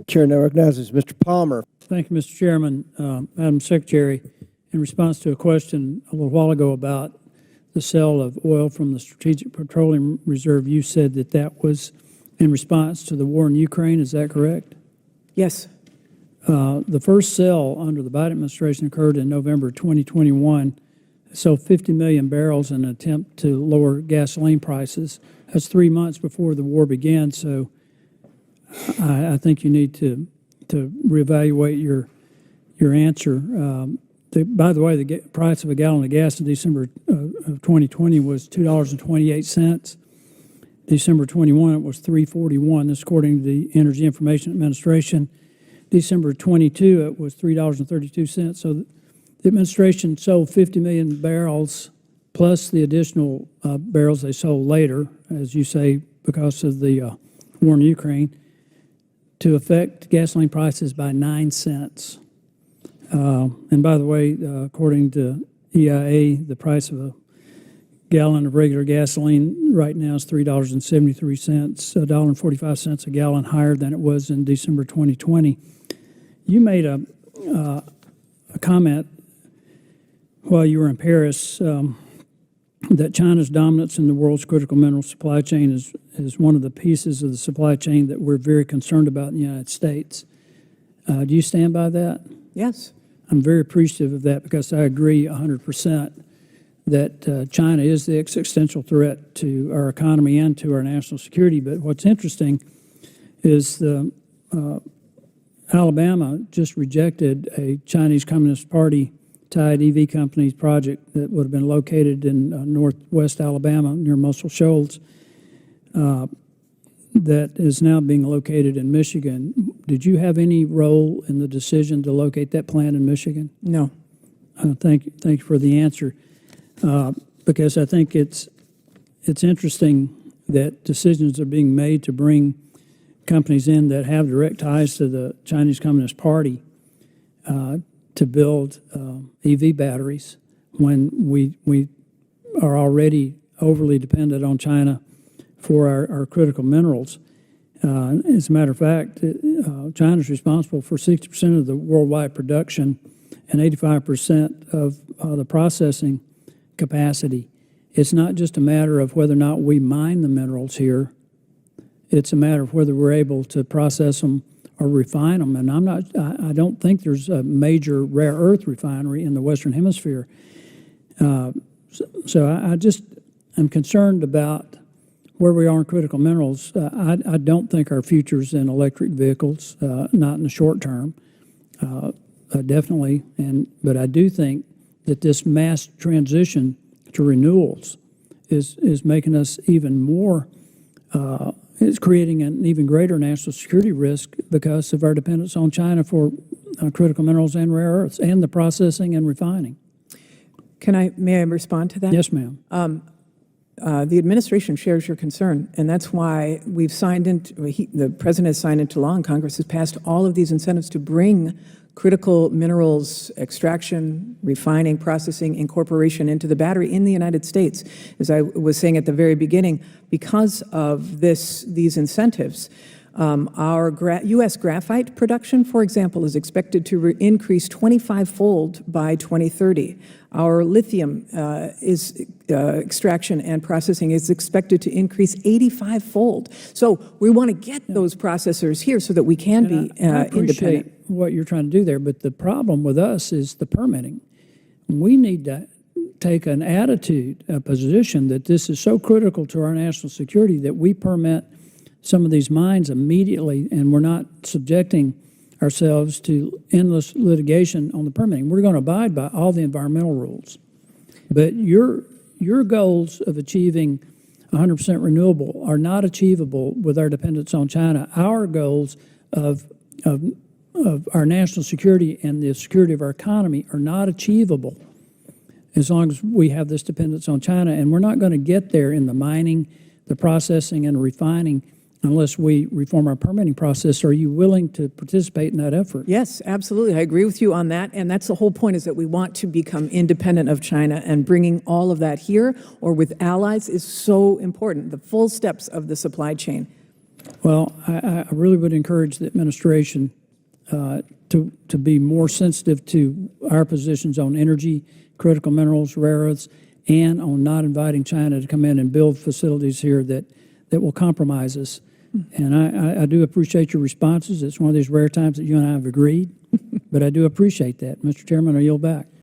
Chair now recognizes Mr. Palmer. Thank you, Mr. Chairman. Madam Secretary, in response to a question a little while ago about the sale of oil from the Strategic Petroleum Reserve, you said that that was in response to the war in Ukraine. Is that correct? Yes. The first sale under the Biden administration occurred in November 2021. Sold 50 million barrels in an attempt to lower gasoline prices. That's 3 months before the war began. So I think you need to reevaluate your answer. By the way, the price of a gallon of gas in December of 2020 was $2.28. December 21, it was $3.41. This according to the Energy Information Administration. December 22, it was $3.32. So the administration sold 50 million barrels plus the additional barrels they sold later, as you say, because of the war in Ukraine, to affect gasoline prices by 9 cents. And by the way, according to EIA, the price of a gallon of regular gasoline right now is $3.73, $1.45 a gallon higher than it was in December 2020. You made a comment while you were in Paris that China's dominance in the world's critical mineral supply chain is one of the pieces of the supply chain that we're very concerned about in the United States. Do you stand by that? Yes. I'm very appreciative of that because I agree 100% that China is the existential threat to our economy and to our national security. But what's interesting is Alabama just rejected a Chinese Communist Party tied EV company's project that would have been located in northwest Alabama near Muscle Shoals that is now being located in Michigan. Did you have any role in the decision to locate that plant in Michigan? No. Thank you for the answer, because I think it's interesting that decisions are being made to bring companies in that have direct ties to the Chinese Communist Party to build EV batteries when we are already overly dependent on China for our critical minerals. As a matter of fact, China is responsible for 60% of the worldwide production and 85% of the processing capacity. It's not just a matter of whether or not we mine the minerals here. It's a matter of whether we're able to process them or refine them. And I don't think there's a major rare earth refinery in the Western Hemisphere. So I just am concerned about where we are in critical minerals. I don't think our future's in electric vehicles, not in the short term, definitely. But I do think that this mass transition to renewables is making us even more. It's creating an even greater national security risk because of our dependence on China for critical minerals and rare earths and the processing and refining. May I respond to that? Yes, ma'am. The administration shares your concern, and that's why we've signed into, the President has signed into law and Congress has passed all of these incentives to bring critical minerals extraction, refining, processing, incorporation into the battery in the United States. As I was saying at the very beginning, because of these incentives, our U.S. graphite production, for example, is expected to increase 25-fold by 2030. Our lithium extraction and processing is expected to increase 85-fold. So we want to get those processors here so that we can be I appreciate independent. what you're trying to do there, but the problem with us is the permitting. We need to take an attitude, a position that this is so critical to our national security that we permit some of these mines immediately, and we're not subjecting ourselves to endless litigation on the permitting. We're going to abide by all the environmental rules. But your goals of achieving 100% renewable are not achievable with our dependence on China. Our goals of our national security and the security of our economy are not achievable as long as we have this dependence on China. And we're not going to get there in the mining, the processing, and refining unless we reform our permitting process. Are you willing to participate in that effort? Yes, absolutely. I agree with you on that. And that's the whole point, is that we want to become independent of China, and bringing all of that here or with allies is so important. The full steps of the supply chain. Well, I really would encourage the administration to be more sensitive to our positions on energy, critical minerals, rare earths, and on not inviting China to come in and build facilities here that will compromise us. And I do appreciate your responses. It's one of these rare times that you and I have agreed, but I do appreciate that. Mr. Chairman, I yield back.